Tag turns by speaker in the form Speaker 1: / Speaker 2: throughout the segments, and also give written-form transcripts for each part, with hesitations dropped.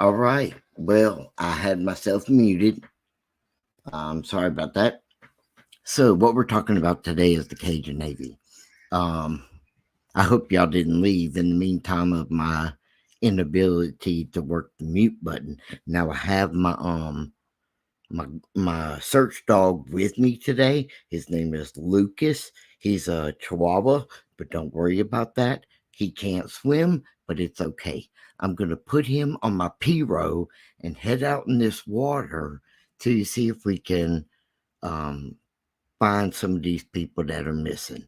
Speaker 1: All right. Well, I had myself muted. I'm sorry about that. So, what we're talking about today is the Cajun Navy. Um, I hope y'all didn't leave in the meantime of my inability to work the mute button. Now I have my my search dog with me today. His name is Lucas. He's a Chihuahua, but don't worry about that. He can't swim, but it's okay. I'm gonna put him on my P-row and head out in this water to see if we can um, find some of these people that are missing.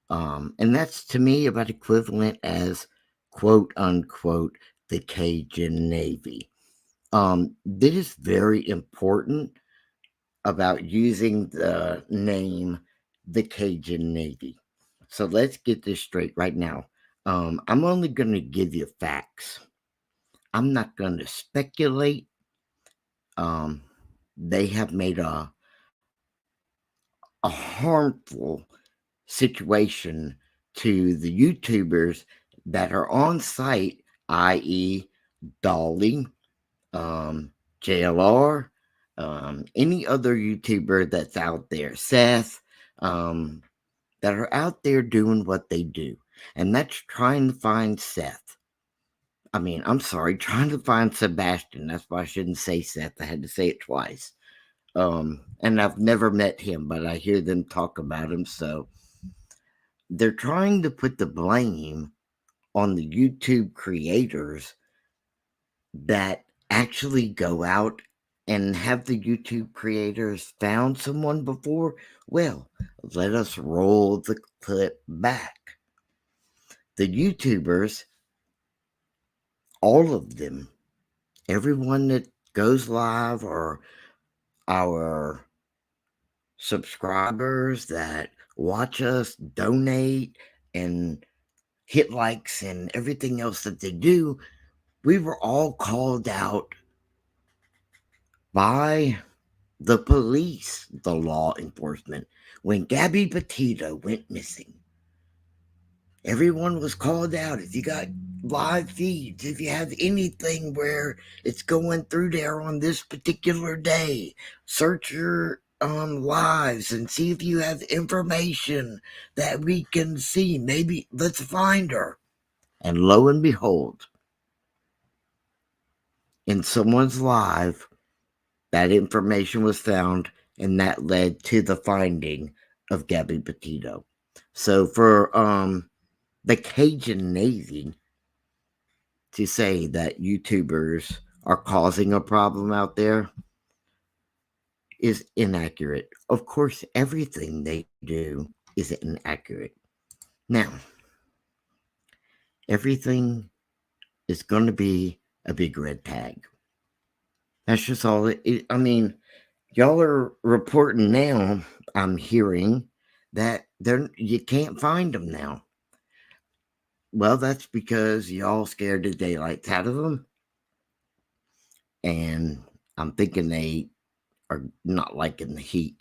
Speaker 1: And that's to me about equivalent as quote unquote the Cajun Navy. This is very important about using the name the Cajun Navy. So let's get this straight right now. I'm only going to give you facts. I'm not going to speculate. Um, they have made a harmful situation to the YouTubers that are on site, i.e., Dolly, JLR, any other YouTuber that's out there, Seth, um, that are out there doing what they do. And that's trying to find Seth. I'm sorry, trying to find Sebastian. That's why I shouldn't say Seth. I had to say it twice. And I've never met him, but I hear them talk about him. So they're trying to put the blame on the YouTube creators that actually go out and have the YouTube creators found someone before? Well, let us roll the clip back. The YouTubers, all of them, everyone that goes live or our subscribers that watch us, donate, and hit likes and everything else that they do, we were all called out by the police, the law enforcement, when Gabby Petito went missing. Everyone was called out. If you got live feeds, if you have anything where it's going through there on this particular day, search your lives and see if you have information that we can see. Maybe let's find her. And lo and behold, in someone's live, that information was found, and that led to the finding of Gabby Petito. So for the Cajun Navy to say that YouTubers are causing a problem out there is inaccurate. Of course, everything they do is inaccurate. Now, everything is going to be a big red tag. That's just all y'all are reporting now, I'm hearing, that you can't find them now. Well, that's because y'all scared the daylights out of them. And I'm thinking they are not liking the heat.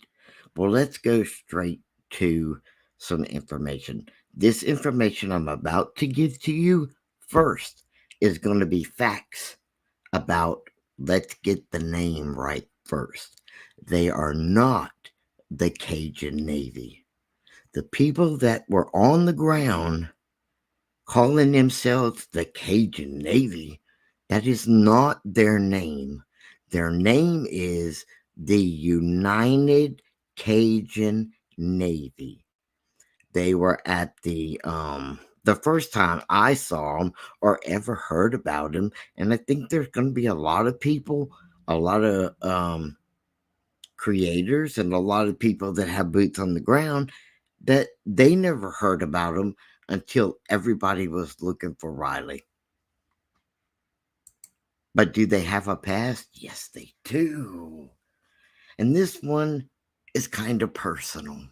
Speaker 1: Well, let's go straight to some information. This information I'm about to give to you first is going to be facts about, let's get the name right first. They are not the Cajun Navy. The people that were on the ground calling themselves the Cajun Navy, that is not their name. Their name is the United Cajun Navy. They were at the first time I saw them or ever heard about them, and I think there's going to be a lot of people, a lot of creators, and a lot of people that have boots on the ground that they never heard about them until everybody was looking for Riley. But do they have a past? Yes, they do. And this one is kind of personal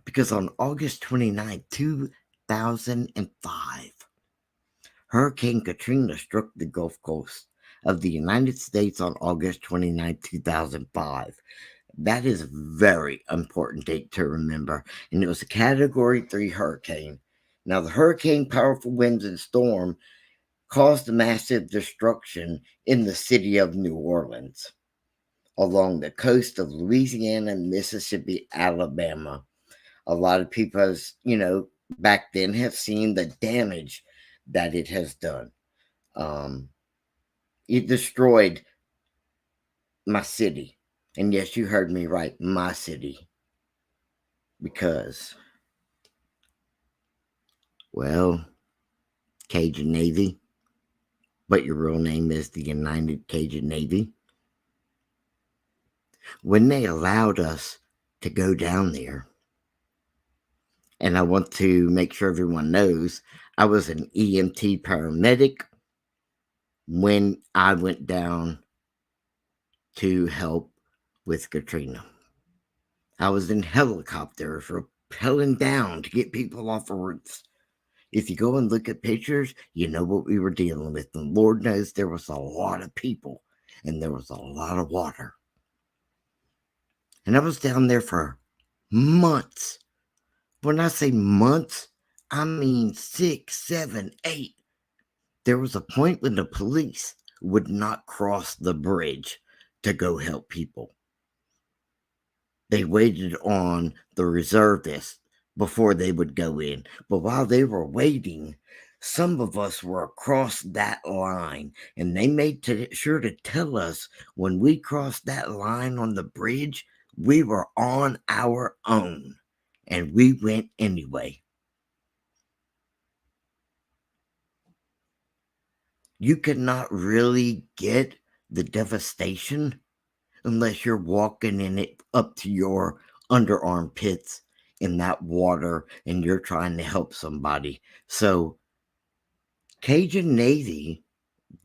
Speaker 1: because on August 29th, 2005, Hurricane Katrina struck the Gulf Coast of the United States on August 29th, 2005. That is a very important date to remember. And it was a Category 3 hurricane. Now, the hurricane, powerful winds, and storm caused massive destruction in the city of New Orleans, along the coast of Louisiana, Mississippi, Alabama. A lot of people, back then have seen the damage that it has done. Um, it destroyed my city. And yes, you heard me right, my city. Because, well, Cajun Navy, but your real name is the United Cajun Navy. When they allowed us to go down there, and I want to make sure everyone knows, I was an EMT paramedic when I went down to help with Katrina. I was in helicopters rappelling down to get people off of roofs. If you go and look at pictures, you know what we were dealing with. And Lord knows there was a lot of people and there was a lot of water. And I was down there for months. When I say months, I mean 6, 7, 8. There was a point when the police would not cross the bridge to go help people. They waited on the reservists before they would go in. But while they were waiting, some of us were across that line, and they made sure to tell us when we crossed that line on the bridge, we were on our own, and we went anyway. You cannot really get the devastation unless you're walking in it up to your underarm pits in that water and you're trying to help somebody. So Cajun Navy,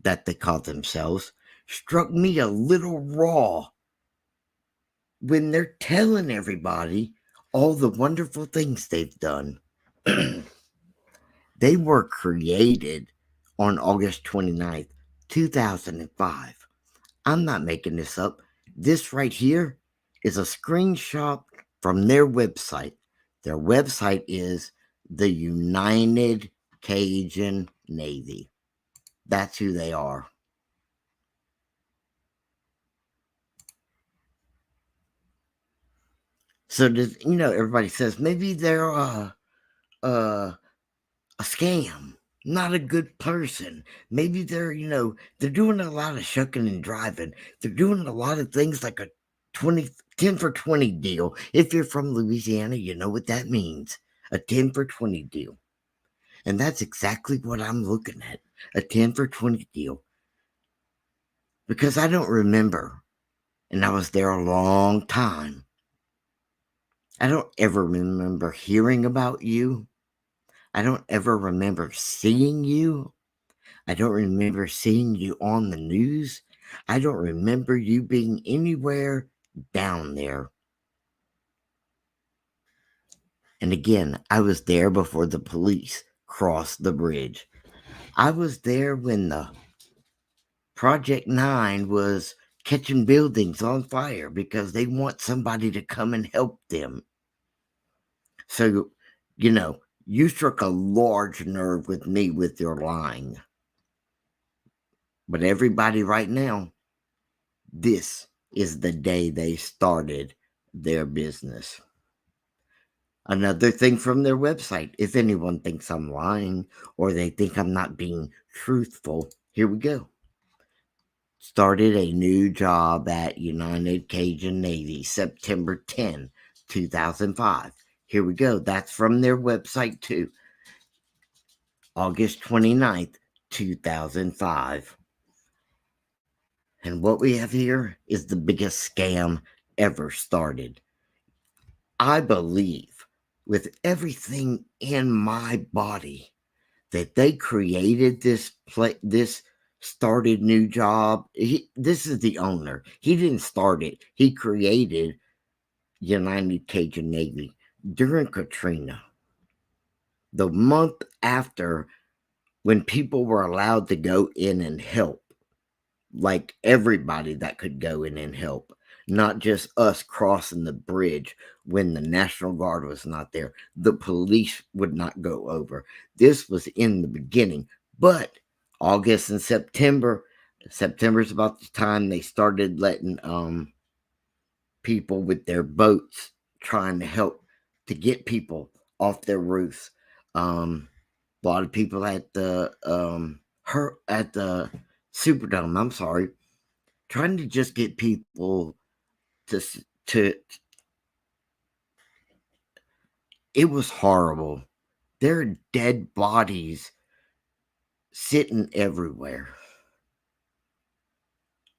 Speaker 1: that they call themselves, struck me a little raw when they're telling everybody all the wonderful things they've done. They were created on August 29th, 2005. I'm not making this up. This right here is a screenshot from their website. Their website is the United Cajun Navy. That's who they are. So, everybody says maybe they're a scam, not a good person. Maybe they're doing a lot of shucking and driving. They're doing a lot of things like a 10 for 20 deal. If you're from Louisiana, you know what that means. A 10 for 20 deal. And that's exactly what I'm looking at. A 10 for 20 deal. Because I don't remember. And I was there a long time. I don't ever remember hearing about you. I don't ever remember seeing you. I don't remember seeing you on the news. I don't remember you being anywhere down there. And again, I was there before the police crossed the bridge. I was there when the Project 9 was catching buildings on fire because they want somebody to come and help them. So, you struck a large nerve with me with your lying. But everybody right now, this is the day they started their business. Another thing from their website, if anyone thinks I'm lying or they think I'm not being truthful, here we go. Started a new job at United Cajun Navy, September 10, 2005. Here we go. That's from their website too. August 29th, 2005. And what we have here is the biggest scam ever started. I believe with everything in my body that they created this started new job. This is the owner. He didn't start it. He created United Cajun Navy during Katrina. The month after, when people were allowed to go in and help, like everybody that could go in and help, not just us crossing the bridge when the National Guard was not there. The police would not go over. This was in the beginning, but August and September. September's about the time they started letting people with their boats trying to help to get people off their roofs. A lot of people at the Superdome. I'm sorry, trying to just get people to to. It was horrible. There are dead bodies sitting everywhere.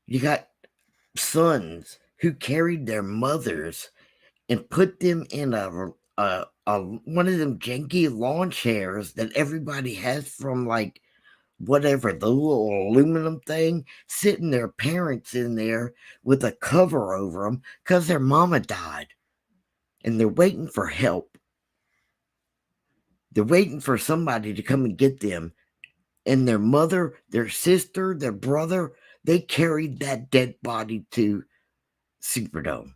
Speaker 1: You got sons who carried their mothers and put them in a one of them janky lawn chairs that everybody has from like whatever the little aluminum thing, sitting their parents in there with a cover over them because their mama died and they're waiting for help. They're waiting for somebody to come and get them. And their mother, their sister, their brother, they carried that dead body to Superdome.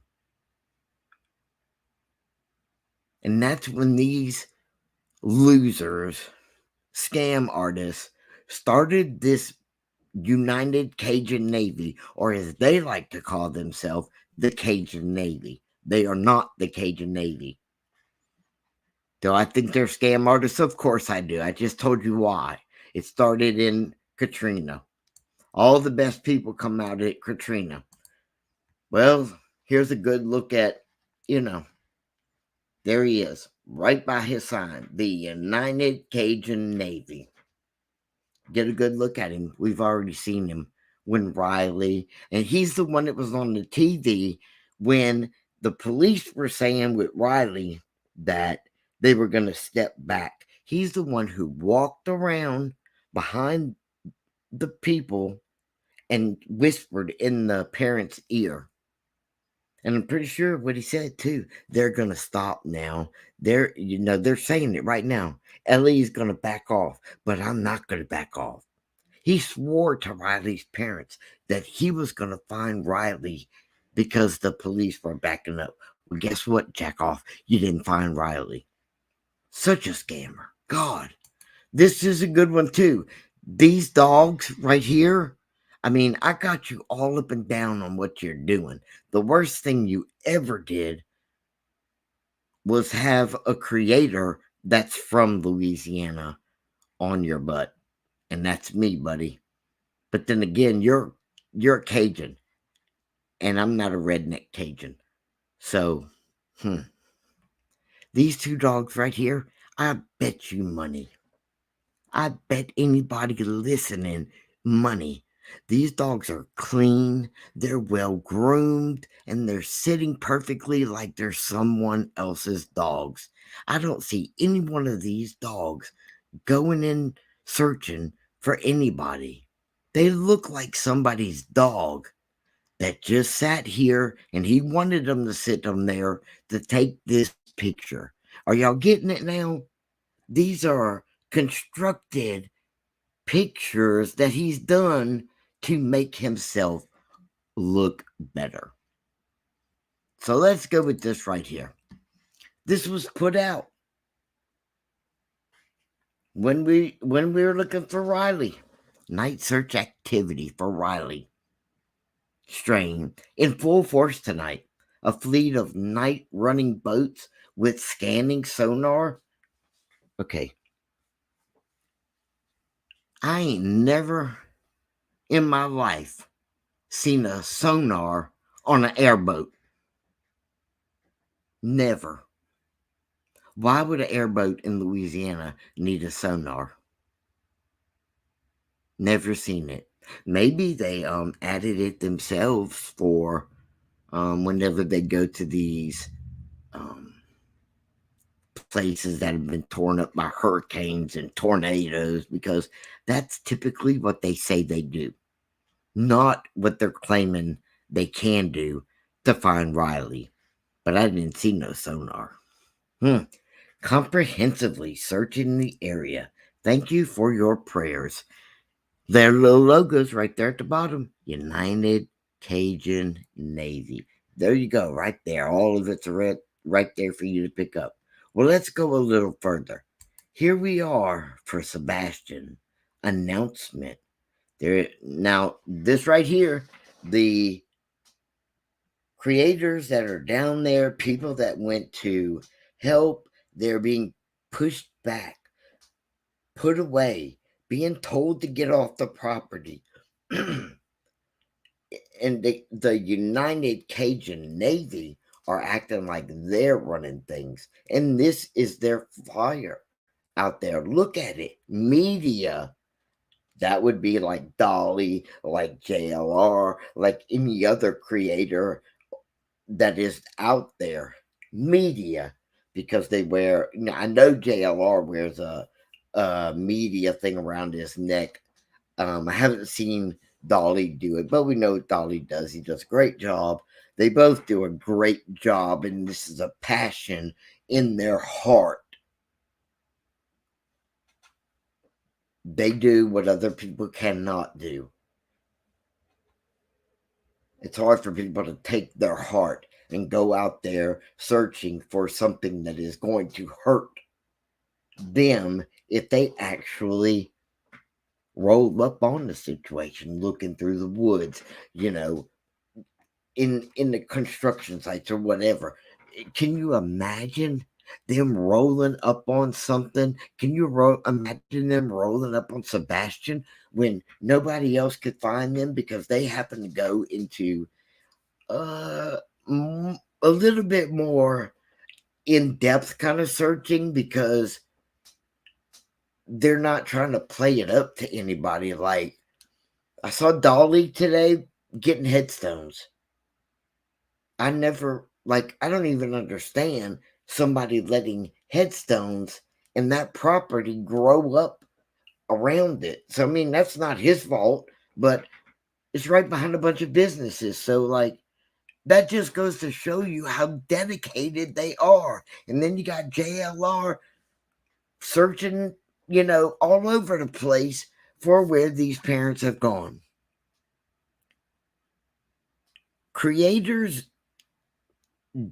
Speaker 1: And that's when these losers, scam artists, started this United Cajun Navy, or as they like to call themselves, the Cajun Navy. They are not the Cajun Navy. Do I think they're scam artists? Of course I do. I just told you why. It started in Katrina. All the best people come out at Katrina. Well, here's a good look at, there he is, right by his sign, the United Cajun Navy. Get a good look at him. We've already seen him when Riley, and he's the one that was on the TV when the police were saying with Riley that they were going to step back. He's the one who walked around behind the people and whispered in the parents' ear. And I'm pretty sure what he said too. They're gonna stop now. They're saying it right now. Ellie's gonna back off, but I'm not gonna back off. He swore to Riley's parents that he was gonna find Riley because the police were backing up. Well, guess what, jack off? You didn't find Riley. Such a scammer. God. This is a good one too. These dogs right here, I mean, I got you all up and down on what you're doing. The worst thing you ever did was have a creator that's from Louisiana on your butt. And that's me, buddy. But then again, you're a Cajun, and I'm not a redneck Cajun. So, these two dogs right here, I bet you money. I bet anybody listening money. These dogs are clean, they're well groomed, and they're sitting perfectly like they're someone else's dogs. I don't see any one of these dogs going in searching for anybody. They look like somebody's dog that just sat here and he wanted them to sit them there to take this picture. Are y'all getting it now? These are constructed pictures that he's done to make himself look better. So let's go with this right here. This was put out when we were looking for Riley. Night search activity for Riley. Strain in full force tonight. A fleet of night running boats with scanning sonar. Okay. I ain't never in my life seen a sonar on an airboat. Never. Why would an airboat in Louisiana need a sonar? Never seen it. Maybe they added it themselves for whenever they go to these places that have been torn up by hurricanes and tornadoes, because that's typically what they say they do, not what they're claiming they can do to find Riley. But I didn't see no sonar. Comprehensively searching the area. Thank you for your prayers. Their little logos right there at the bottom. United Cajun Navy. There you go, right there. All of it's right there for you to pick up. Well, let's go a little further. Here we are for Sebastian. announcement. There now, this right here, the creators that are down there, people that went to help, they're being pushed back, put away, being told to get off the property. And the United Cajun Navy are acting like they're running things. And this is their flyer out there. Look at it. Media. That would be like Dolly, like JLR, like any other creator that is out there. Media. Because they wear, I know JLR wears a media thing around his neck. I haven't seen Dolly do it, but we know what Dolly does. He does a great job. They both do a great job, and this is a passion in their heart. They do what other people cannot do. It's hard for people to take their heart and go out there searching for something that is going to hurt them if they actually roll up on the situation, looking through the woods, in the construction sites or whatever. Can you imagine them rolling up on something? Can you imagine them rolling up on Sebastian when nobody else could find them because they happen to go into uh, a little bit more in-depth kind of searching because they're not trying to play it up to anybody. Like, I saw Dolly today getting headstones. I don't even understand somebody letting headstones and that property grow up around it. So, I mean, that's not his fault, but it's right behind a bunch of businesses. So, like, that just goes to show you how dedicated they are. And then you got JLR searching, all over the place for where these parents have gone. Creators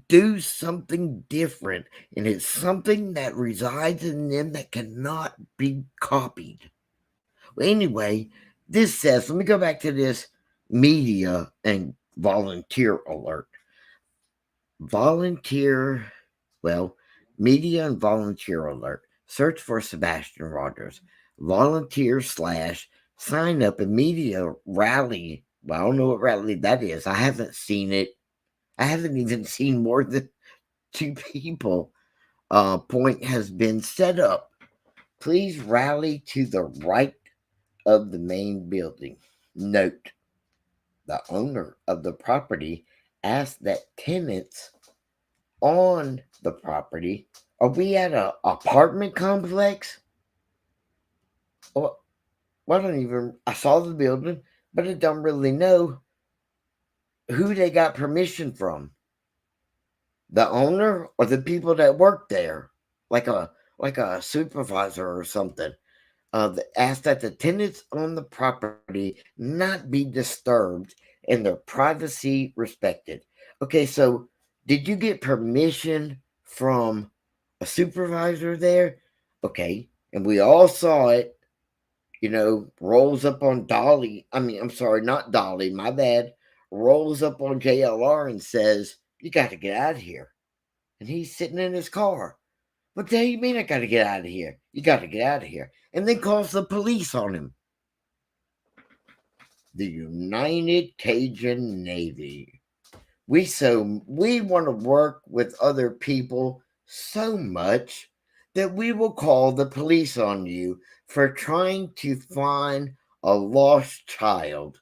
Speaker 1: do something different, and it's something that resides in them that cannot be copied. Well, anyway, this says, let me go back to this media and volunteer alert. Volunteer, well, media and volunteer alert. Search for Sebastian Rogers. Volunteer / sign up and media rally. Well, I don't know what rally that is. I haven't seen it. I haven't even seen more than 2 people. Point has been set up. Please rally to the right of the main building. Note, the owner of the property asked that tenants on the property, are we at an apartment complex? Well, I saw the building, but I don't really know who they got permission from. The owner or the people that work there, like a supervisor or something. Asked that the tenants on the property not be disturbed and their privacy respected. Okay, so did you get permission from a supervisor there? Okay, and we all saw it, rolls up on Dolly. I mean, I'm sorry, not Dolly, my bad. Rolls up on JLR and says, "You got to get out of here." And he's sitting in his car. What the hell you mean I got to get out of here? You got to get out of here. And then calls the police on him. The United Cajun Navy. We want to work with other people so much that we will call the police on you for trying to find a lost child.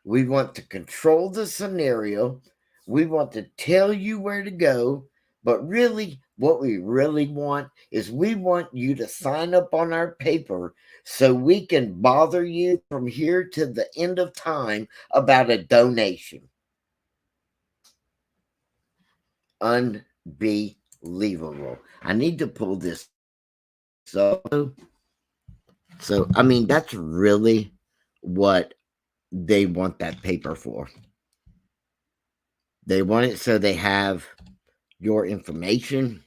Speaker 1: We want to control the scenario. We want to tell you where to go. But really, what we really want is we want you to sign up on our paper so we can bother you from here to the end of time about a donation. Unbelievable. I need to pull this up. So, I mean, that's really what they want that paper for. They want it so they have your information.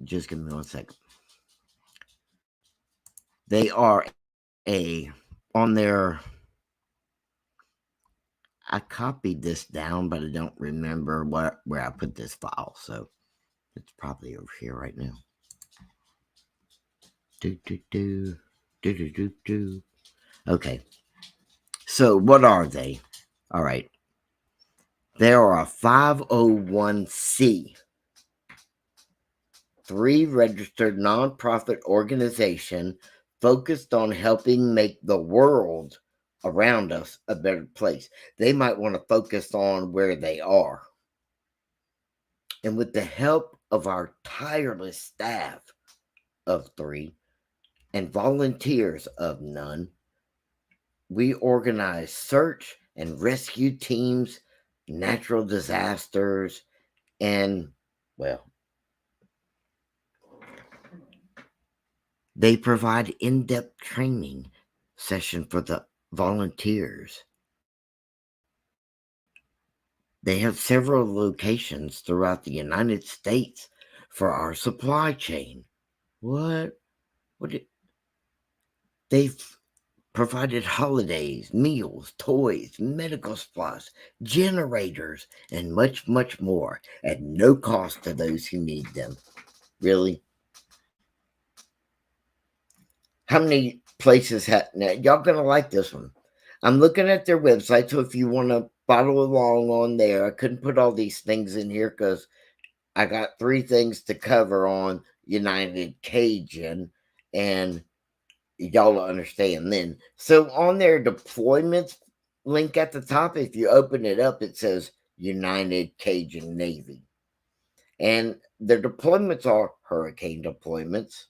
Speaker 1: Just give me 1 second. They are on their. I copied this down, but I don't remember where I put this file, so it's probably over here right now. Okay. So what are they? All right. They are a 501c, 3 registered nonprofit organization focused on helping make the world around us a better place. They might want to focus on where they are. And with the help of our tireless staff of 3 and volunteers of none, we organize search and rescue teams, natural disasters, and, well, they provide in-depth training session for the volunteers. They have several locations throughout the United States for our supply chain. They've provided holidays, meals, toys, medical supplies, generators, and much, much more at no cost to those who need them. Really? How many places now, y'all gonna like this one? I'm looking at their website, so if you want to follow along on there, I couldn't put all these things in here because I got 3 things to cover on United Cajun, and y'all will understand then. So on their deployments link at the top, if you open it up, it says United Cajun Navy. And their deployments are hurricane deployments.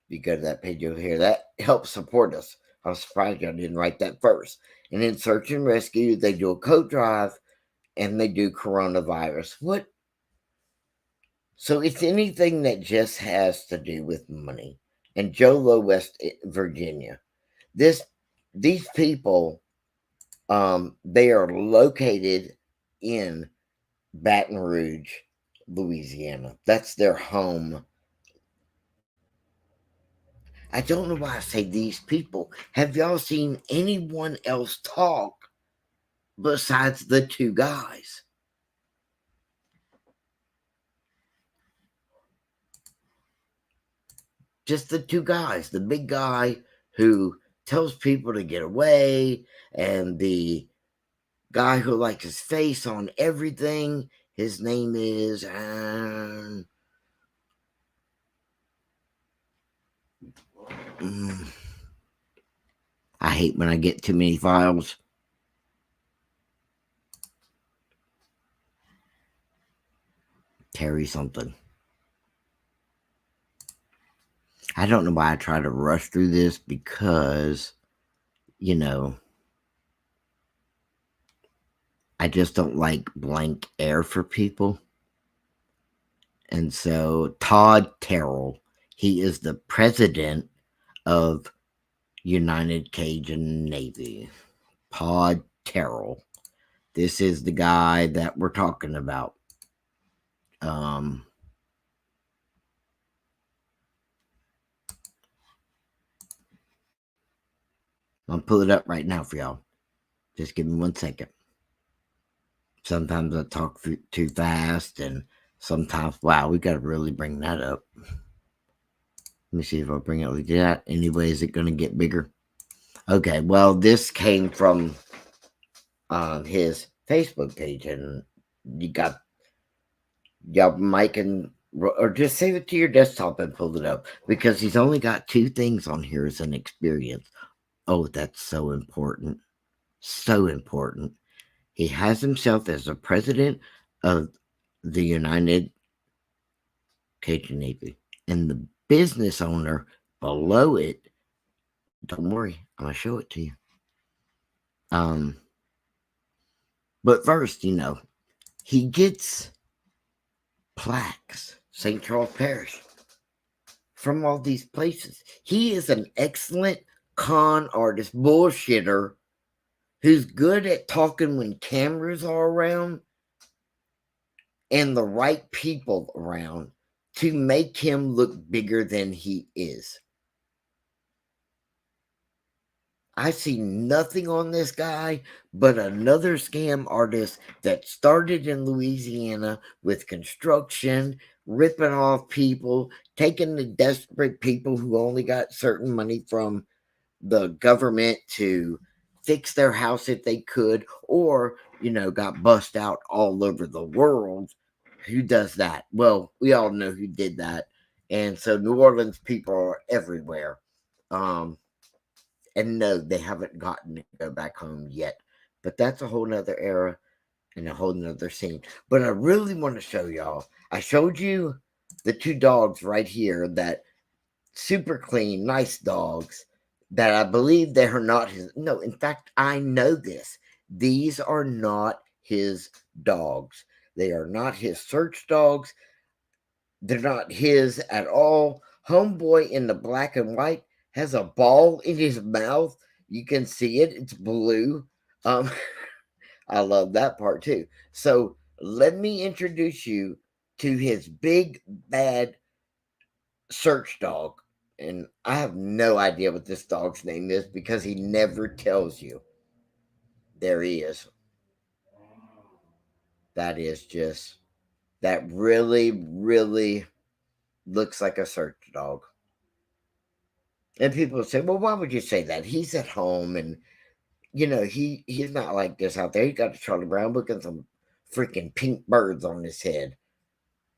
Speaker 1: You go to that page over here, that helps support us. I'm surprised y'all didn't write that first. And in search and rescue, they do a coat drive and they do coronavirus. What? So it's anything that just has to do with money. And Jolo, West Virginia. These people, they are located in Baton Rouge, Louisiana. That's their home. I don't know why I say these people. Have y'all seen anyone else talk besides the 2 guys? Just the 2 guys. The big guy who tells people to get away, and the guy who likes his face on everything. His name is I hate when I get too many files. Terry something. I don't know why I try to rush through this because, I just don't like blank air for people. And so Todd Terrell, he is the president of United Cajun Navy. Todd Terrell. This is the guy that we're talking about. I'm gonna pull it up right now for y'all. Just give me 1 second. Sometimes I talk too fast, and sometimes, wow, we got to really bring that up. Let me see if I'll bring it like that. Anyway, is it going to get bigger? Okay, well, this came from his Facebook page, and y'all might or just save it to your desktop and pull it up, because he's only got 2 things on here as an experience. Oh, that's so important. So important. He has himself as the president of the United Cajun Navy, and the business owner below it. Don't worry, I'm gonna show it to you. But first, he gets plaques, St. Charles Parish, from all these places. He is an excellent con artist, bullshitter, who's good at talking when cameras are around and the right people around. to make him look bigger than he is. I see nothing on this guy but another scam artist that started in Louisiana with construction, ripping off people, taking the desperate people who only got certain money from the government to fix their house if they could, or, got bust out all over the world. Who does that? Well, we all know who did that. And so New Orleans people are everywhere. Um, and no, they haven't gotten to go back home yet. But that's a whole nother era and a whole nother scene. But I really want to show y'all. I showed you the two dogs right here, that super clean, nice dogs that I believe they are not his. No, in fact, I know this. These are not his dogs. They are not his search dogs. They're not his at all. Homeboy in the black and white has a ball in his mouth. You can see it. It's blue. Um, I love that part too. So let me introduce you to his big bad search dog. And I have no idea what this dog's name is because he never tells you. There he is. That is just, that really, really looks like a search dog. And people say, well, why would you say that? He's at home and, he's not like this out there. He got a Charlie Brown book and some freaking pink birds on his head.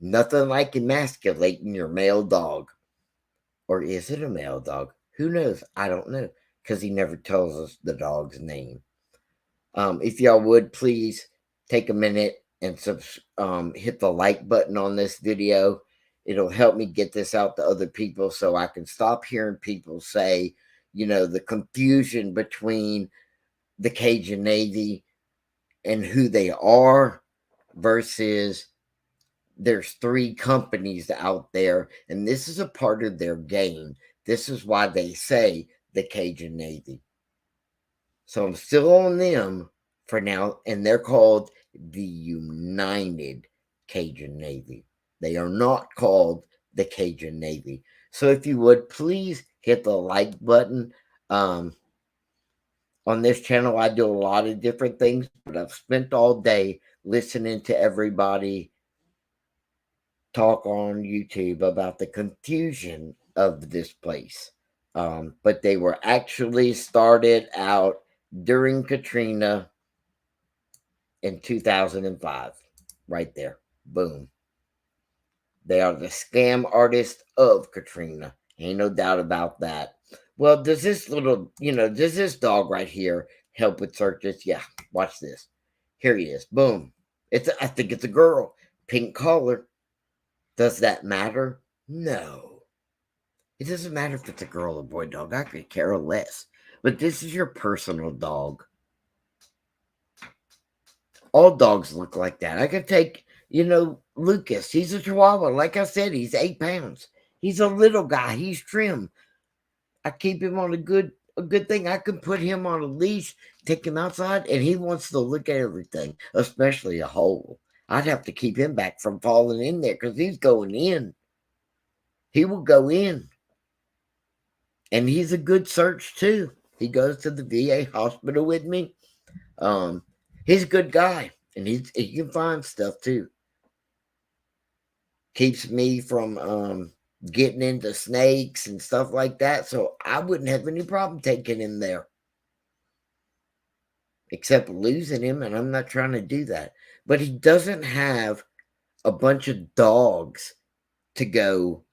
Speaker 1: Nothing like emasculating your male dog. Or is it a male dog? Who knows? I don't know because he never tells us the dog's name. If y'all would please take a minute and hit the like button on this video. It'll help me get this out to other people so I can stop hearing people say, the confusion between the Cajun Navy and who they are versus there's three companies out there, and this is a part of their game. This is why they say the Cajun Navy. So I'm still on them for now, and they're called the United Cajun Navy. They are not called the Cajun Navy. So if you would please hit the like button. On this channel, I do a lot of different things, but I've spent all day listening to everybody talk on YouTube about the confusion of this place. But they were actually started out during Katrina in 2005. Right there. Boom. They are the scam artists of Katrina. Ain't no doubt about that. Well, does this does this dog right here help with searches? Yeah, watch this. Here he is. Boom. I think it's a girl. Pink collar. Does that matter? No. It doesn't matter if it's a girl or boy dog. I could care less. But this is your personal dog. All dogs look like that. I could take, Lucas. He's a Chihuahua. Like I said, he's 8 pounds. He's a little guy. He's trim. I keep him on a good thing. I can put him on a leash, take him outside, and he wants to look at everything, especially a hole. I'd have to keep him back from falling in there because he's going in. He will go in. And he's a good search too. He goes to the VA hospital with me. He's a good guy, and he can find stuff too. Keeps me from getting into snakes and stuff like that, so I wouldn't have any problem taking him there. Except losing him, and I'm not trying to do that. But he doesn't have a bunch of dogs to go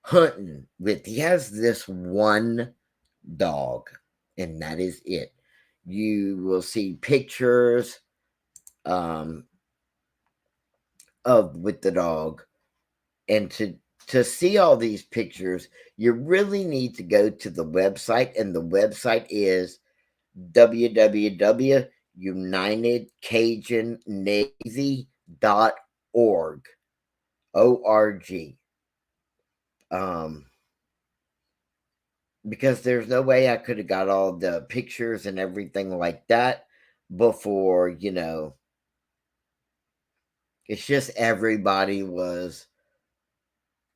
Speaker 1: hunting with. He has this one dog, and that is it. You will see pictures of with the dog, and to see all these pictures, you really need to go to the website, and the website is www.unitedcajunnavy.org. O-R-G. Because there's no way I could have got all the pictures and everything like that before, It's just everybody was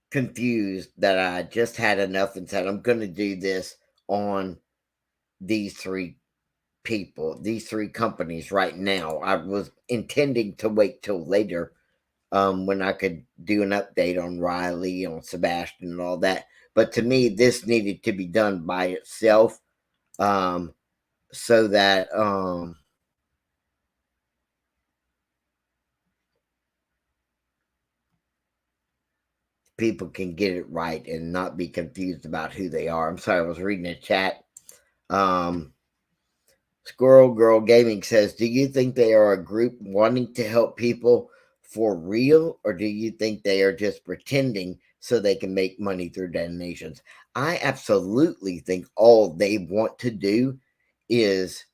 Speaker 1: confused that I just had enough and said, I'm going to do this on these three people, these three companies right now. I was intending to wait till later when I could do an update on Riley, on Sebastian, and all that. But to me, this needed to be done by itself um, so that people can get it right and not be confused about who they are. I'm sorry, I was reading a chat. Um, Squirrel Girl Gaming says, do you think they are a group wanting to help people for real, or do you think they are just pretending so they can make money through donations? I absolutely think all they want to do is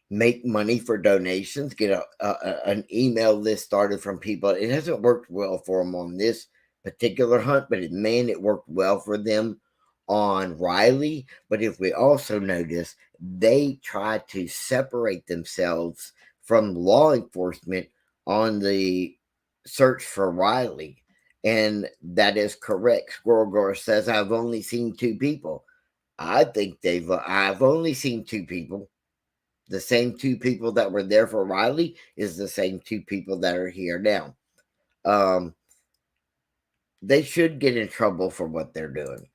Speaker 1: make money for donations, get an email list started from people. It hasn't worked well for them on this particular hunt, but man, it worked well for them on Riley. But if we also notice, they try to separate themselves from law enforcement on the search for Riley. And that is correct. Squirrel Girl says, I've only seen two people. I've only seen two people. The same two people that were there for Riley is the same two people that are here now. Um, they should get in trouble for what they're doing.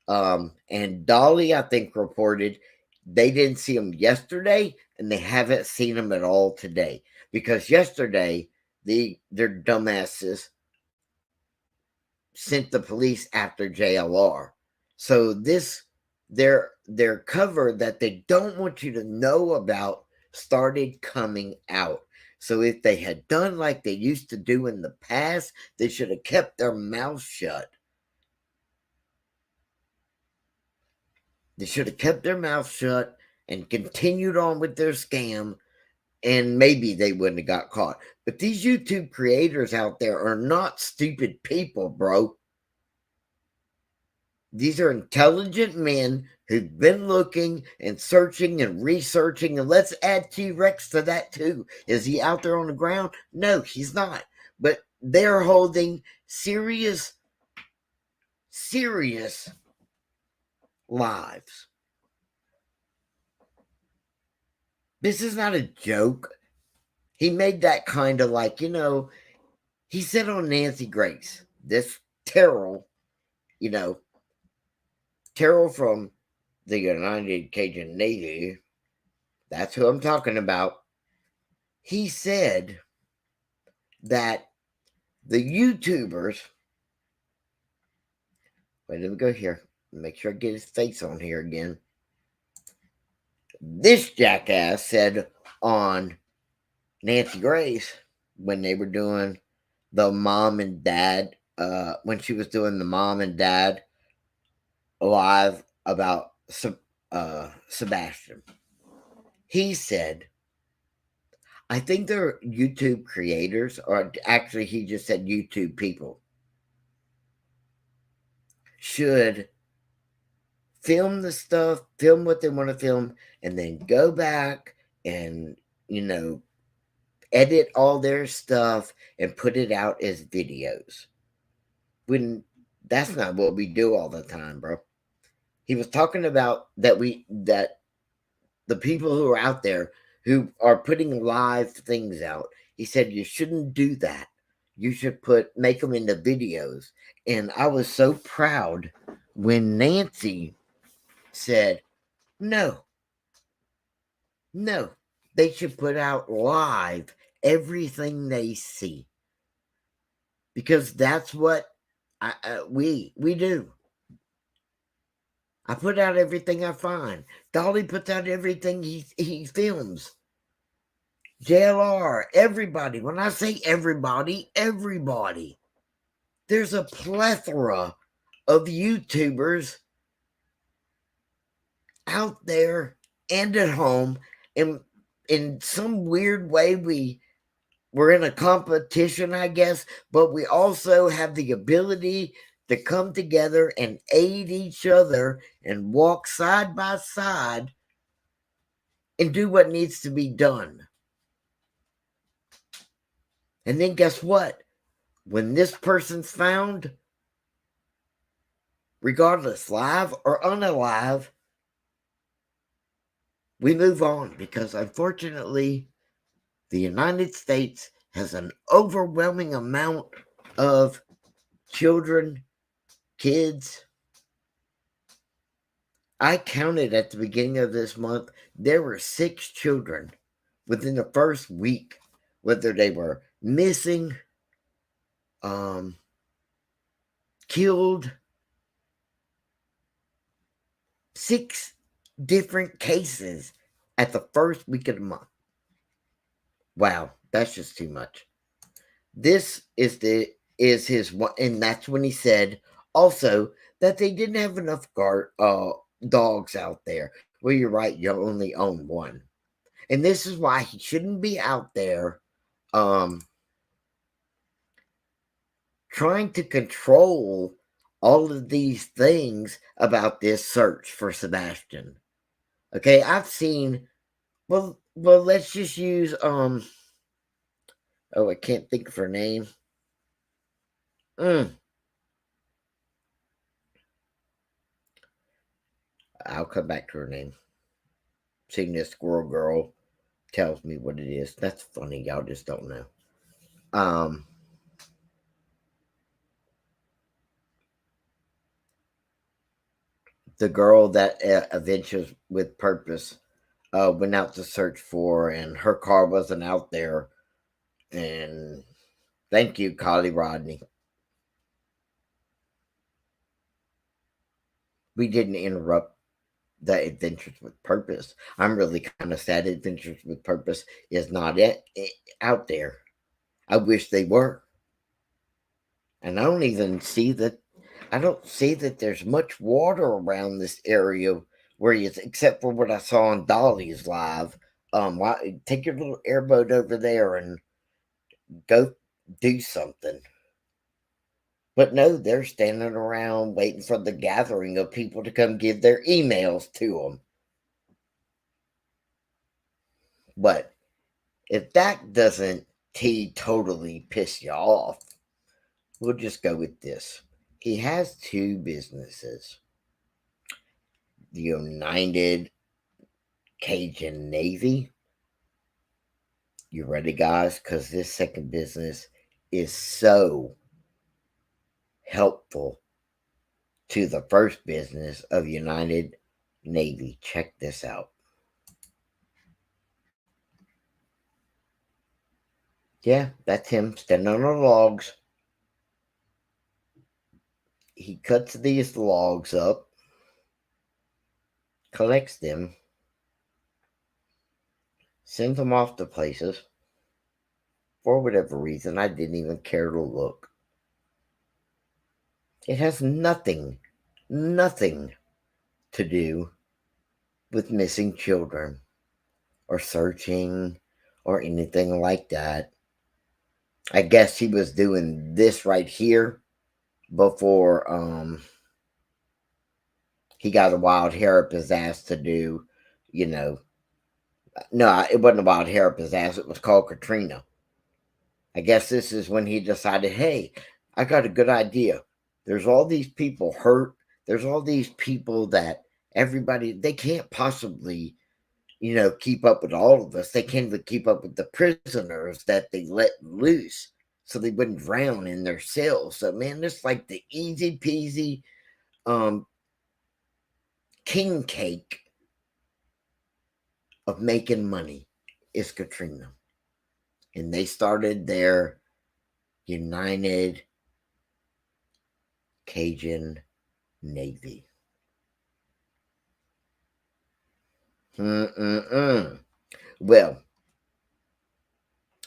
Speaker 1: And Dolly, I think, reported they didn't see him yesterday, and they haven't seen him at all today because yesterday their dumbasses sent the police after JLR. So their cover that they don't want you to know about started coming out. So if they had done like they used to do in the past, they should have kept their mouth shut. They should have kept their mouth shut and continued on with their scam, and maybe they wouldn't have got caught. But these YouTube creators out there are not stupid people, bro. These are intelligent men who've been looking and searching and researching. And let's add T Rex to that too. Is he out there on the ground? No, he's not. But they're holding serious, serious lives. This is not a joke. He made that kind of like, he said on Nancy Grace, this Terrell, Terrell from the United Cajun Navy, that's who I'm talking about. He said that the YouTubers, wait, let me go here, make sure I get his face on here again. This jackass said on Nancy Grace when they were doing the mom and dad, when she was doing the mom and dad live about Sebastian, he said, I think they're YouTube creators, or actually, he just said YouTube people should film the stuff, film what they want to film, and then go back and, edit all their stuff and put it out as videos. When that's not what we do all the time, bro. He was talking about that the people who are out there who are putting live things out. He said you shouldn't do that. You should make them into videos. And I was so proud when Nancy said, no, they should put out live everything they see. Because that's what we do. I put out everything I find. Dolly puts out everything he films. JLR, everybody. When I say everybody, everybody. There's a plethora of YouTubers out there and at home. And in some weird way, we're in a competition, I guess, but we also have the ability to come together and aid each other and walk side by side and do what needs to be done. And then guess what? When this person's found, regardless, live or unalive, we move on because unfortunately, the United States has an overwhelming amount of children, kids. I counted at the beginning of this month, there were 6 children within the first week, whether they were missing, um, killed. 6 different cases at the first week of the month. Wow, that's just too much. This is his one, and that's when he said also that they didn't have enough dogs out there. Well, you're right, you only own one, and this is why he shouldn't be out there, um, trying to control all of these things about this search for Sebastian. Okay, I've seen. Well, let's just use Oh, I can't think of her name. Mm, I'll come back to her name. Seeing this squirrel girl tells me what it is. That's funny. Y'all just don't know. Um, the girl that Adventures with Purpose went out to search for, and her car wasn't out there. And thank you, Collie Rodney. We didn't interrupt the Adventures with Purpose. I'm really kind of sad Adventures with Purpose is not out there. I wish they were. And I don't see that there's much water around this area where you, except for what I saw on Dolly's live. Take your little airboat over there and go do something. But no, they're standing around waiting for the gathering of people to come give their emails to them. But if that doesn't totally piss you off, we'll just go with this. He has 2 businesses: the United Cajun Navy. You ready, guys? Because this second business is so helpful to the first business of United Navy. Check this out. Yeah, that's him standing on the logs. He cuts these logs up, collects them, sends them off to places. For whatever reason, I didn't even care to look. It has nothing to do with missing children or searching or anything like that. I guess he was doing this right here before he got a wild hair up his ass to do, you know. No, it wasn't a wild hair up his ass. It was called Katrina. I guess this is when he decided, hey, I got a good idea. There's all these people hurt. There's all these people that everybody, they can't possibly, keep up with all of us. They can't even keep up with the prisoners that they let loose so they wouldn't drown in their cells. So, man, this is like the easy peasy um, king cake of making money is Katrina. And they started their United Cajun Navy. Well,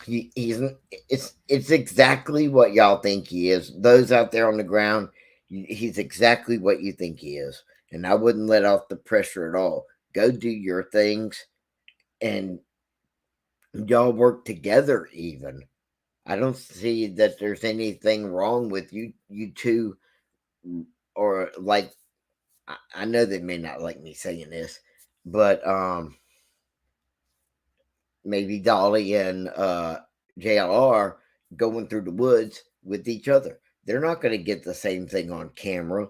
Speaker 1: he's it's exactly what y'all think he is. Those out there on the ground, he's exactly what you think he is. And I wouldn't let off the pressure at all. Go do your things, and y'all work together. Even I don't see that there's anything wrong with you two, or like I know they may not like me saying this, but maybe Dolly and JLR, going through the woods with each other. They're not going to get the same thing on camera,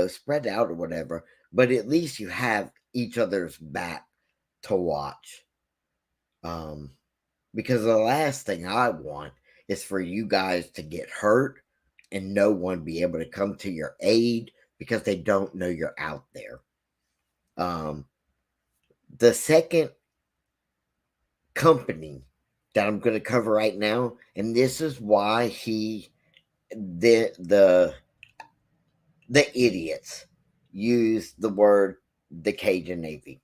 Speaker 1: spread out or whatever, but at least you have each other's back to watch. Um, because the last thing I want is for you guys to get hurt and no one be able to come to your aid because they don't know you're out there. Um, the second company that I'm going to cover right now, and this is why the the idiots use the word the Cajun Navy.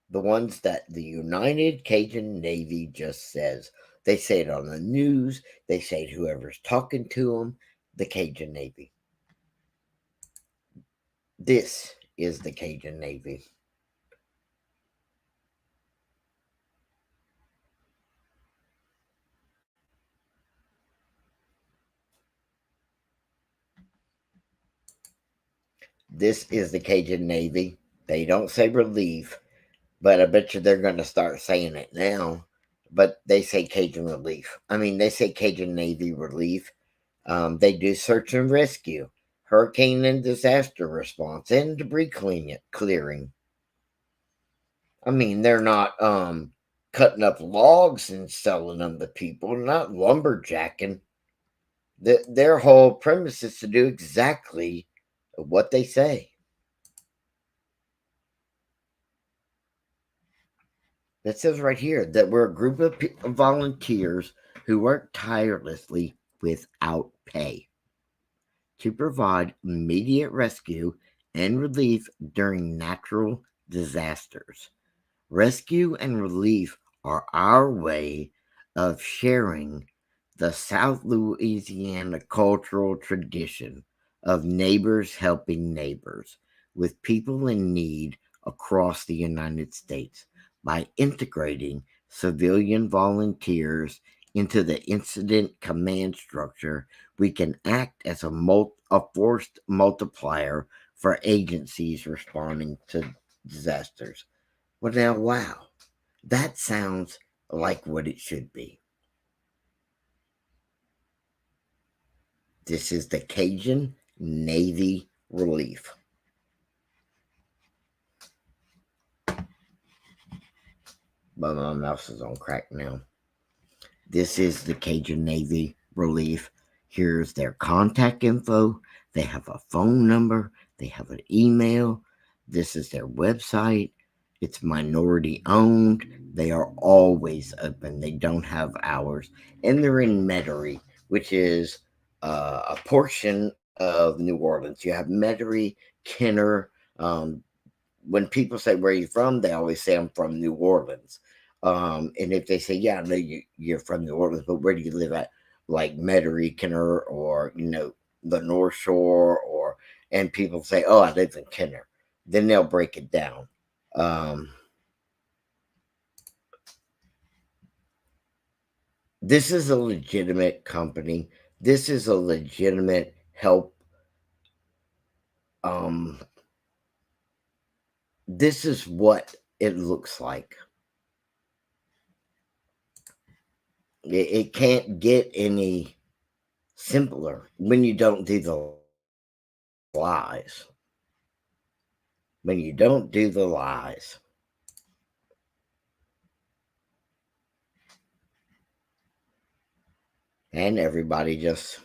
Speaker 1: The ones that the United Cajun Navy just says. They say it on the news. They say it whoever's talking to them. The Cajun Navy. This is the Cajun Navy. This is the Cajun Navy. They don't say relief, but I bet you they're going to start saying it now. But they say Cajun relief. I mean, they say Cajun Navy relief. They do search and rescue, hurricane and disaster response, and debris clearing. I mean, they're not cutting up logs and selling them to people, not lumberjacking. Their whole premise is to do exactly what they say. That says right here that we're a group of volunteers who work tirelessly without pay to provide immediate rescue and relief during natural disasters. Rescue and relief are our way of sharing the South Louisiana cultural tradition of neighbors helping neighbors with people in need across the United States by integrating civilian volunteers into the incident command structure. We can act as a forced multiplier for agencies responding to disasters. Well, now, wow, that sounds like what it should be. This is the Cajun Navy Relief. But my mouse is on crack now. This is the Cajun Navy Relief. Here's their contact info. They have a phone number, they have an email. This is their website. It's minority owned. They are always open. They don't have hours. And they're in Metairie, which is a portion of New Orleans. You have Metairie, Kenner. When people say, "Where are you from?" they always say, "I'm from New Orleans." And if they say, "Yeah, I know you're from New Orleans, but where do you live at?" Like Metairie, Kenner, or the North Shore, and people say, "Oh, I live in Kenner," then they'll break it down. Um, this is a legitimate company. This is a legitimate help. Um, this is what it looks like. It can't get any simpler when you don't do the lies. When you don't do the lies. And everybody just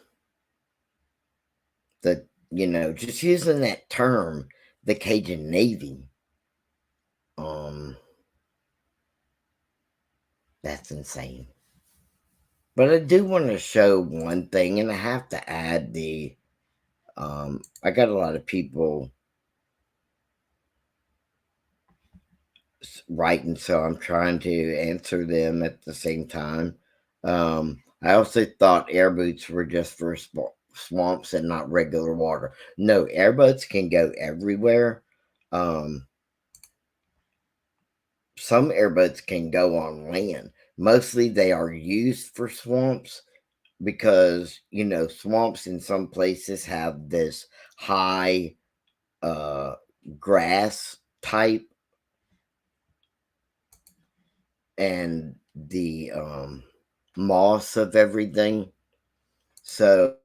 Speaker 1: just using that term, the Cajun Navy. Um, that's insane. But I do want to show one thing, and I have to add I got a lot of people writing, so I'm trying to answer them at the same time. I also thought air boots were just for swamps and not regular water. No, air boats can go everywhere. Um, some airboats can go on land. Mostly they are used for swamps because, swamps in some places have this high uh, grass type, and moss of everything. So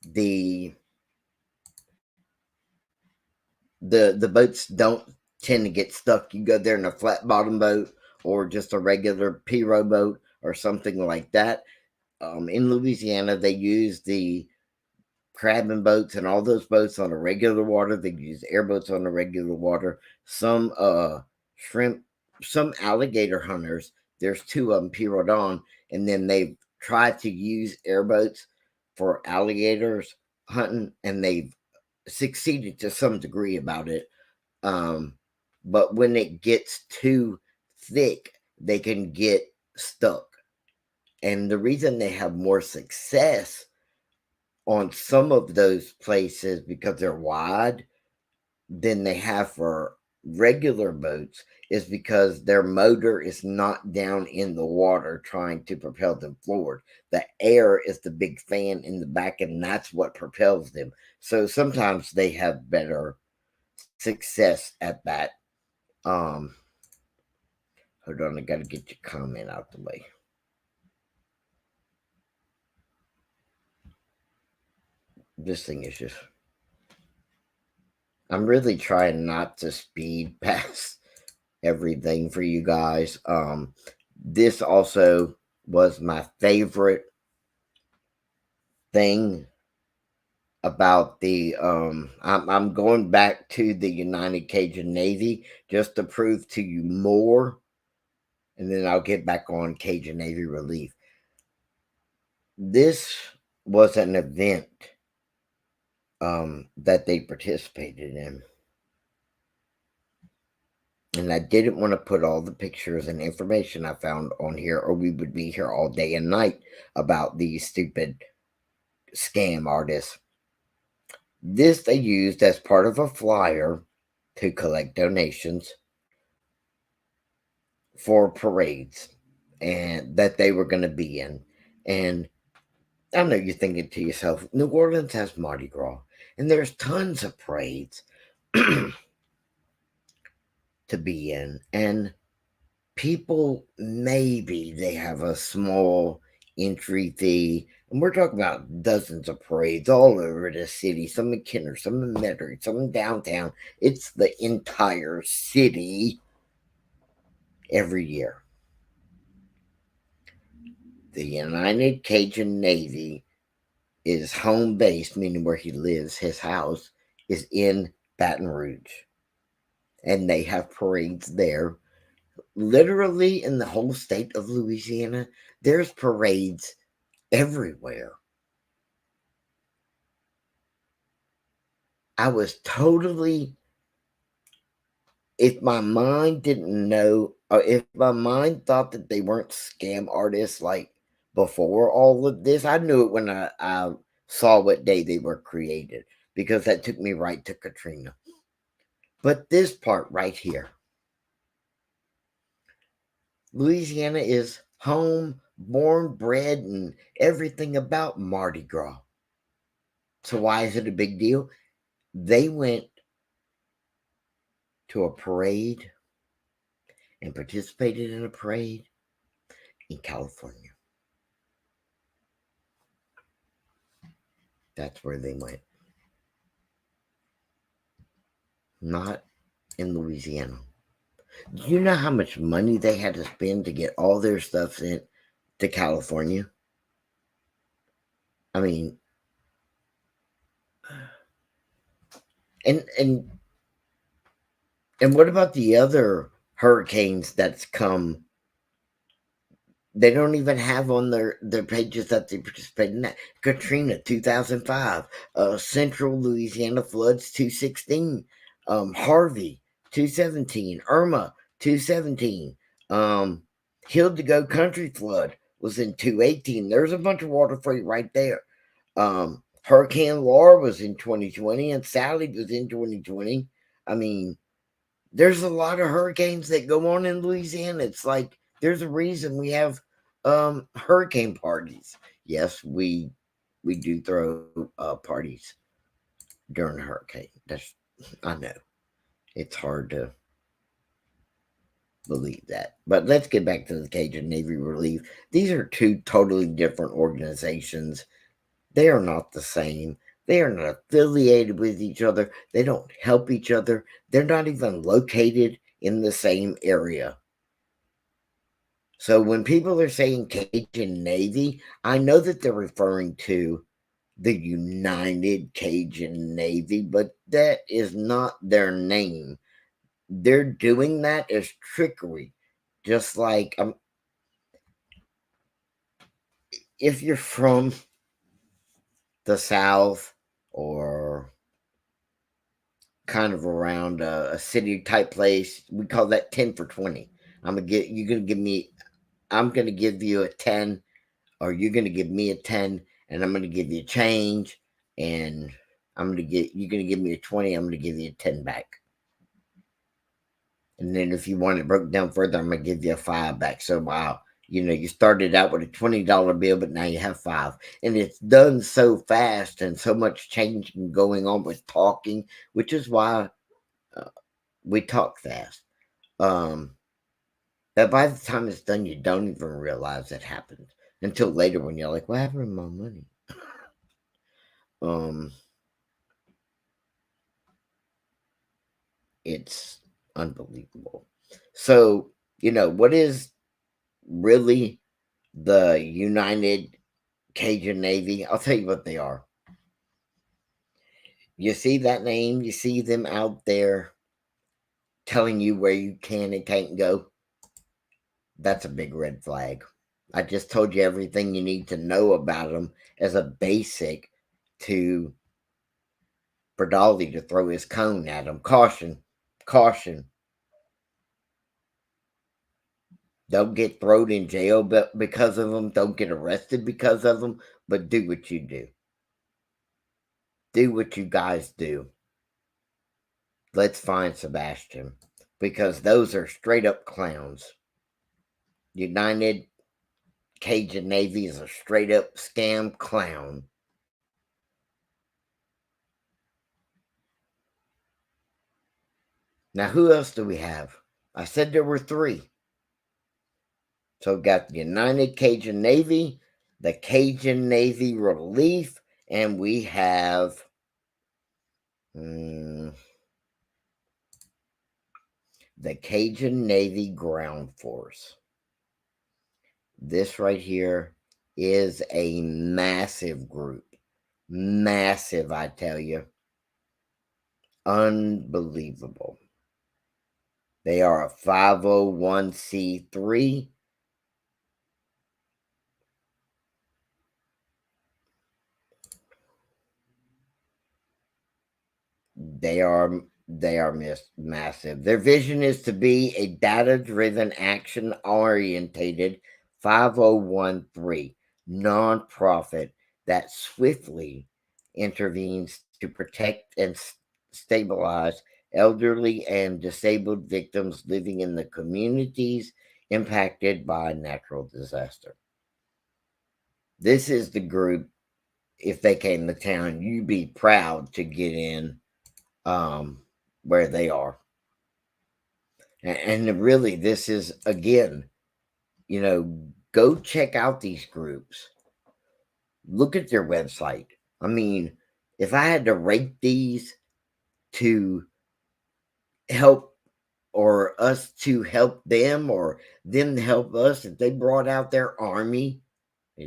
Speaker 1: the the boats don't tend to get stuck. You go there in a flat bottom boat or just a regular Piro boat or something like that. In Louisiana, they use the crabbing boats and all those boats on the regular water. They use airboats on the regular water. Some shrimp, some alligator hunters. There's two of them, Pirodon, and then they've tried to use airboats for alligators hunting, and they've succeeded to some degree about it. Um, but when it gets too thick, they can get stuck. And the reason they have more success on some of those places because they're wide than they have for regular boats is because their motor is not down in the water trying to propel them forward. The air is the big fan in the back, and that's what propels them. So sometimes they have better success at that. Um, Hold on, I got to get your comment out the way. This thing is just. I'm really trying not to speed past everything for you guys. This also was my favorite thing about the. I'm going back to the United Cajun Navy just to prove to you more, and then I'll get back on Cajun Navy Relief. This was an event that they participated in. And I didn't want to put all the pictures and information I found on here, or we would be here all day and night about these stupid scam artists. This they used as part of a flyer to collect donations for parades and that they were going to be in. And I know you're thinking to yourself, New Orleans has Mardi Gras, and there's tons of parades to be in. And people, maybe they have a small entry fee, and we're talking about dozens of parades all over the city, some in Kenner, some in Metairie, some in downtown. It's the entire city every year. The United Cajun Navy is home base, meaning where he lives, his house is in Baton Rouge, and they have parades there. Literally in the whole state of Louisiana, there's parades everywhere. I was totally, if my mind didn't know, or if my mind thought that they weren't scam artists like before all of this, I knew it when I saw what day they were created because that took me right to Katrina. But this part right here, Louisiana is home, born, bred, and everything about Mardi Gras. So why is it a big deal? They went to a parade and participated in a parade in California. That's where they went. Not in Louisiana. Do you know how much money they had to spend to get all their stuff sent to California? I mean, and and and what about the other hurricanes that's come? They don't even have on their pages that they participated in that. Katrina 2005, Central Louisiana floods 216, Harvey 217, Irma 217, Hill to Go Country flood was in 218. There's a bunch of water for you right there. Hurricane Laura was in 2020 and Sally was in 2020. I mean, there's a lot of hurricanes that go on in Louisiana. It's like there's a reason we have hurricane parties. Yes, we do throw parties during a hurricane. That's I know it's hard to believe that. But let's get back to the Cajun Navy Relief. These are two totally different organizations. They are not the same. They are not affiliated with each other. They don't help each other. They're not even located in the same area. So when people are saying Cajun Navy, I know that they're referring to the United Cajun Navy, but that is not their name. They're doing that as trickery. Just like if you're from the South or kind of around a city type place, we call that 10 for 20. You're gonna give me, I'm gonna give you a 10, or you're gonna give me a 10, and I'm gonna give you change, and you're gonna give me a 20, I'm gonna give you a 10 back. And then if you want it broke down further, I'm gonna give you a 5 back. So wow, you started out with a $20 bill, but now you have 5. And it's done so fast and so much changing going on with talking, which is why we talk fast. That by the time it's done, you don't even realize it happened until later when you're like, what happened to my money? Um, it's unbelievable. So, what is really the United Cajun Navy? I'll tell you what they are. You see that name, you see them out there telling you where you can and can't go. That's a big red flag. I just told you everything you need to know about them as a basic to for Dolly to throw his cone at him. Caution, caution. Don't get thrown in jail because of them. Don't get arrested because of them. But do what you do. Do what you guys do. Let's find Sebastian because those are straight up clowns. United Cajun Navy is a straight up scam clown. Now, who else do we have? I said there were 3. So we've got the United Cajun Navy, the Cajun Navy Relief, and we have the Cajun Navy Ground Force. This right here is a massive group. Massive, I tell you. Unbelievable. They are a 501c3. They are massive. Their vision is to be a data-driven, action-orientated 5013 nonprofit that swiftly intervenes to protect and stabilize elderly and disabled victims living in the communities impacted by natural disaster. This is the group, if they came to town, you'd be proud to get in where they are. And really, this is, again, go check out these groups. Look at their website. I mean, if I had to rate these to help, or us to help them, or them to help us, if they brought out their army,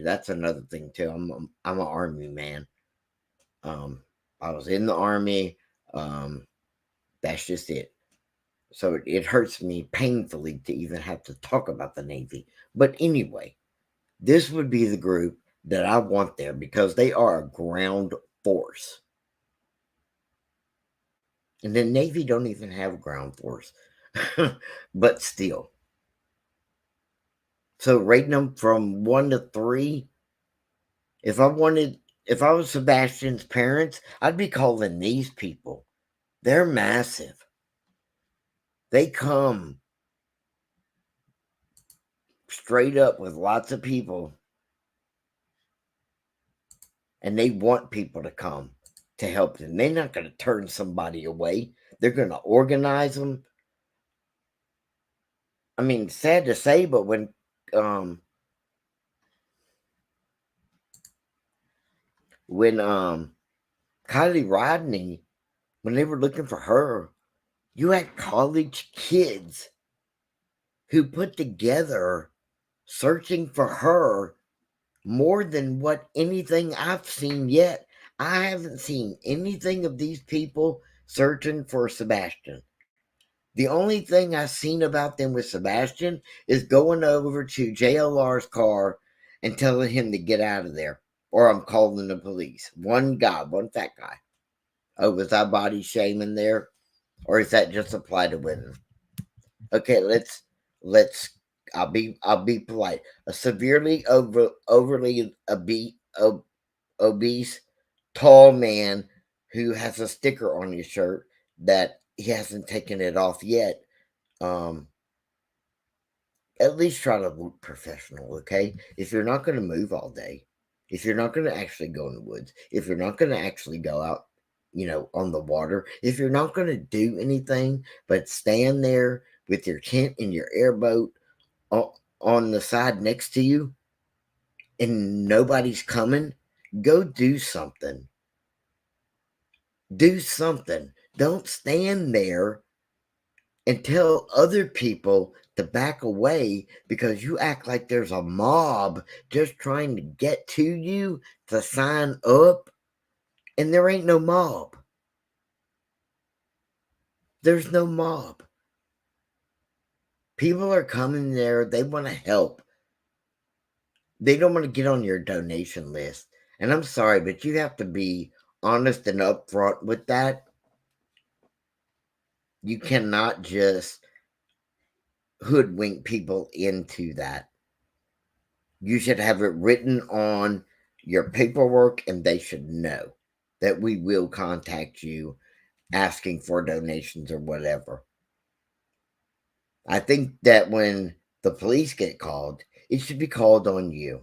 Speaker 1: that's another thing too. I'm an army man. I was in the army. That's just it. So it hurts me painfully to even have to talk about the Navy. But anyway, this would be the group that I want there because they are a ground force. And the Navy don't even have ground force. But still. So rating them from 1 to 3, if I was Sebastian's parents, I'd be calling these people. They're massive. They come straight up with lots of people, and they want people to come to help them. They're not going to turn somebody away. They're going to organize them. I mean, sad to say, but um when Kylie Rodney, when they were looking for her, you had college kids who put together searching for her more than what anything I've seen yet. I haven't seen anything of these people searching for Sebastian. The only thing I've seen about them with Sebastian is going over to JLR's car and telling him to get out of there, or I'm calling the police. One guy, one fat guy. Oh, was I body shaming there, or is that just apply to women? Okay, let's. I'll be polite. A severely overly obese, tall man who has a sticker on his shirt that he hasn't taken it off yet. Um, at least try to look professional, okay? If you're not going to move all day, if you're not going to actually go in the woods, if you're not going to actually go out, on the water, if you're not going to do anything but stand there with your tent and your airboat on the side next to you and nobody's coming, go do something. Do something. Don't stand there and tell other people to back away because you act like there's a mob just trying to get to you to sign up, and there ain't no mob. There's no mob. People are coming there, they want to help. They don't want to get on your donation list. And I'm sorry, but you have to be honest and upfront with that. You cannot just hoodwink people into that. You should have it written on your paperwork, and they should know that we will contact you asking for donations or whatever. I think that when the police get called, it should be called on you.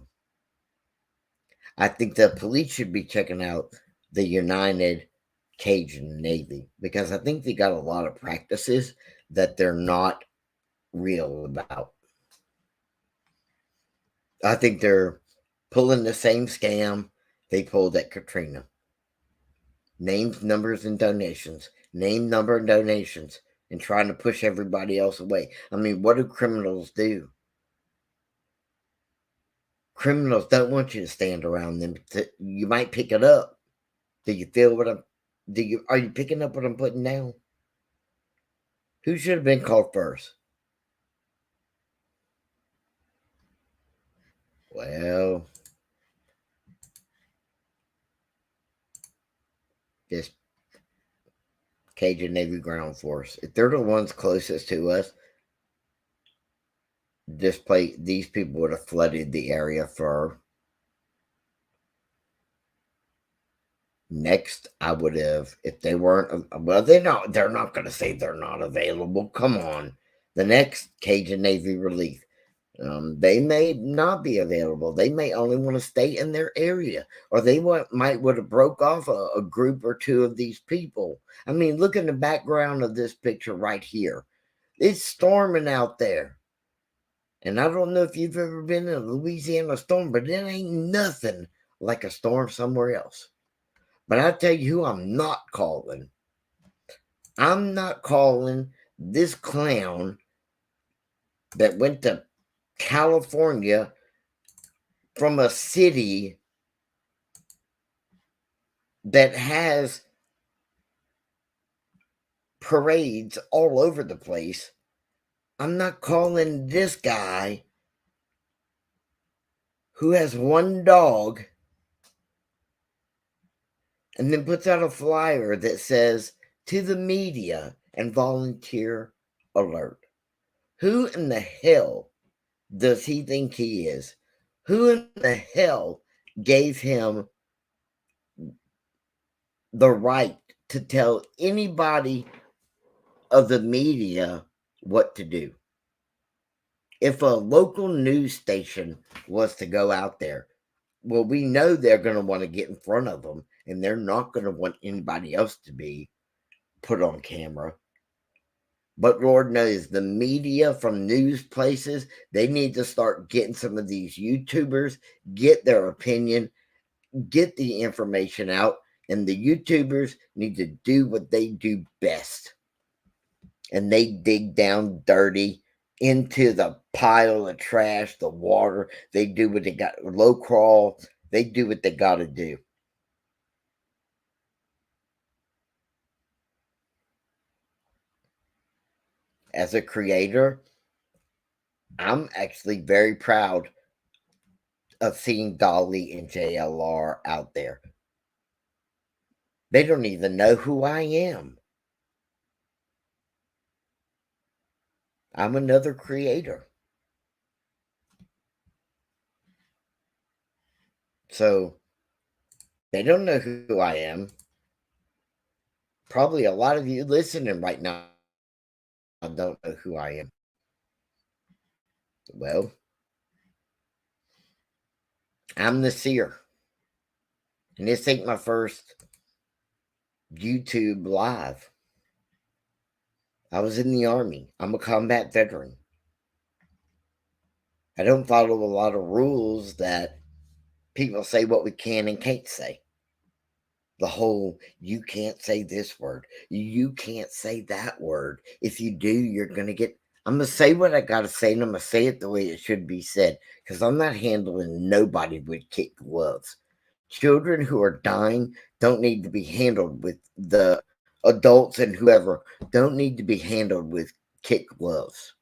Speaker 1: I think the police should be checking out the United Cajun Navy because I think they got a lot of practices that they're not real about. I think they're pulling the same scam they pulled at Katrina. Names, numbers, and donations. Name, number, and donations. And trying to push everybody else away. I mean, what do criminals do? Criminals don't want you to stand around them. You might pick it up. Do you feel what I'm? Are you picking up what I'm putting down? Who should have been called first? Well, this Cajun Navy Ground Force. If they're the ones closest to us, these people would have flooded the area for. Next, I would have, if they weren't, well, they're not going to say they're not available. Come on. The next Cajun Navy relief, they may not be available. They may only want to stay in their area, or they might would have broke off a group or two of these people. I mean, look in the background of this picture right here. It's storming out there. And I don't know if you've ever been in a Louisiana storm, but it ain't nothing like a storm somewhere else. But I tell you who I'm not calling. I'm not calling this clown that went to California from a city that has parades all over the place. I'm not calling this guy who has one dog and then puts out a flyer that says to the media and volunteer alert. Who in the hell does he think he is? Who in the hell gave him the right to tell anybody of the media what to do? If a local news station was to go out there, well, we know they're going to want to get in front of them, and they're not going to want anybody else to be put on camera. But Lord knows the media from news places, they need to start getting some of these YouTubers, get their opinion, get the information out, and the YouTubers need to do what they do best. And they dig down dirty into the pile of trash, the water. They do what they got, low crawl. They do what they got to do. As a creator, I'm actually very proud of seeing Dolly and JLR out there. They don't even know who I am. I'm another creator. So they don't know who I am. Probably a lot of you listening right now don't know who I am. Well, I'm the seer. And this ain't my first YouTube live. I was in the Army. I'm a combat veteran. I don't follow a lot of rules that people say what we can and can't say. The whole, you can't say this word, you can't say that word. If you do, you're going to get. I'm going to say what I got to say, and I'm going to say it the way it should be said, because I'm not handling nobody with kid gloves. Children who are dying don't need to be handled with the adults, and whoever don't need to be handled with kid gloves.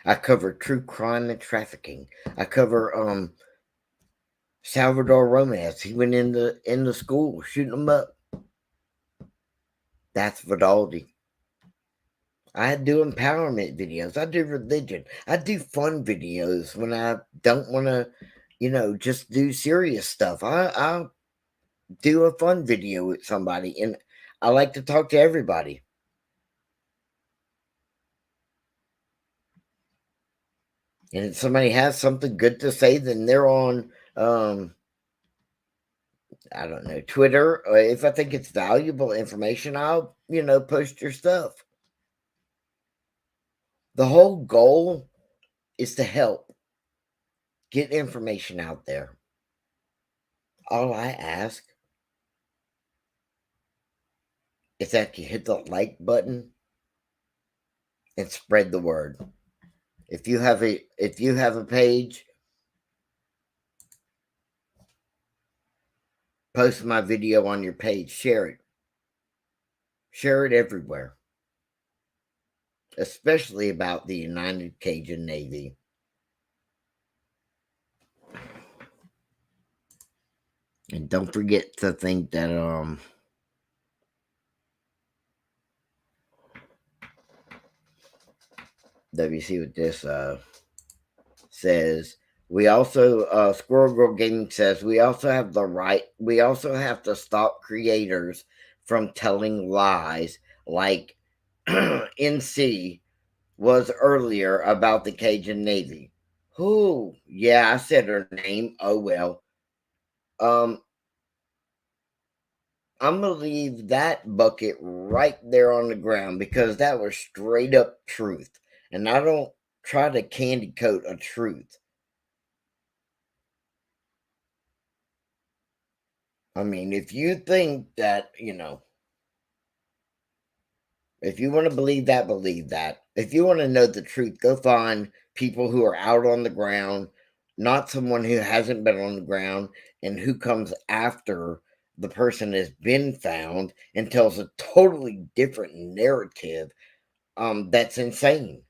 Speaker 1: I cover true crime and trafficking. I cover Salvador Romance. He went into school shooting them up. That's Vidaldi. I do empowerment videos. I do religion. I do fun videos when I don't want to, just do serious stuff. I'll do a fun video with somebody, and I like to talk to everybody. And if somebody has something good to say, then they're on, I don't know, Twitter. If I think it's valuable information, I'll, post your stuff. The whole goal is to help get information out there. All I ask is that you hit the like button and spread the word. If you have a page, post my video on your page, share it. Share it everywhere. Especially about the United Cajun Navy. And don't forget to think that let me see what this says. We also Squirrel Girl Gaming says we also have to stop creators from telling lies like NC was earlier about the Cajun Navy. Who? Yeah, I said her name. Oh well. Um I'm gonna leave that bucket right there on the ground because that was straight up truth. And I don't try to candy coat a truth. I mean, if you think that, if you want to believe that, believe that. If you want to know the truth, go find people who are out on the ground, not someone who hasn't been on the ground and who comes after the person has been found and tells a totally different narrative. That's insane.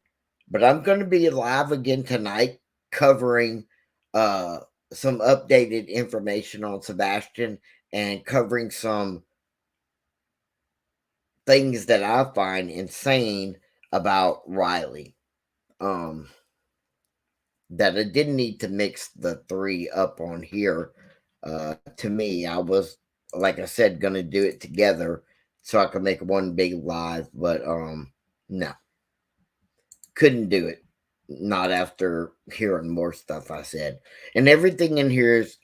Speaker 1: But I'm going to be live again tonight covering uh, some updated information on Sebastian and covering some things that I find insane about Riley. Um, that I didn't need to mix the three up on here. To me, I was, like I said, going to do it together so I could make one big live, but no, couldn't do it. Not after hearing more stuff I said. And everything in here is,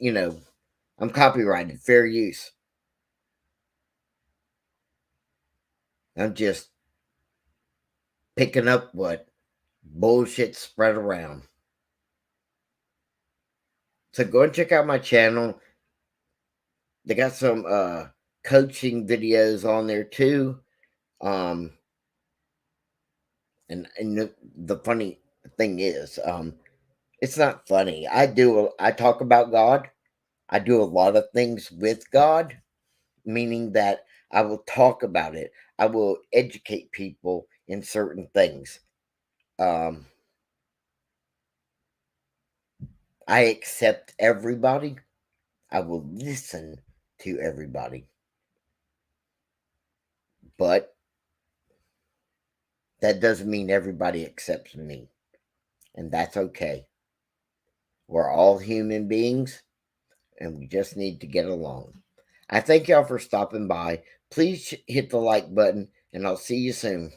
Speaker 1: I'm copyrighted, fair use. I'm just picking up what bullshit spread around. So go and check out my channel. They got some coaching videos on there too. Um, and the funny thing is, it's not funny. I talk about God. I do a lot of things with God, meaning that I will talk about it. I will educate people in certain things. Um, I accept everybody. I will listen to everybody. But that doesn't mean everybody accepts me. And that's okay. We're all human beings and we just need to get along. I thank y'all for stopping by. Please hit the like button and I'll see you soon.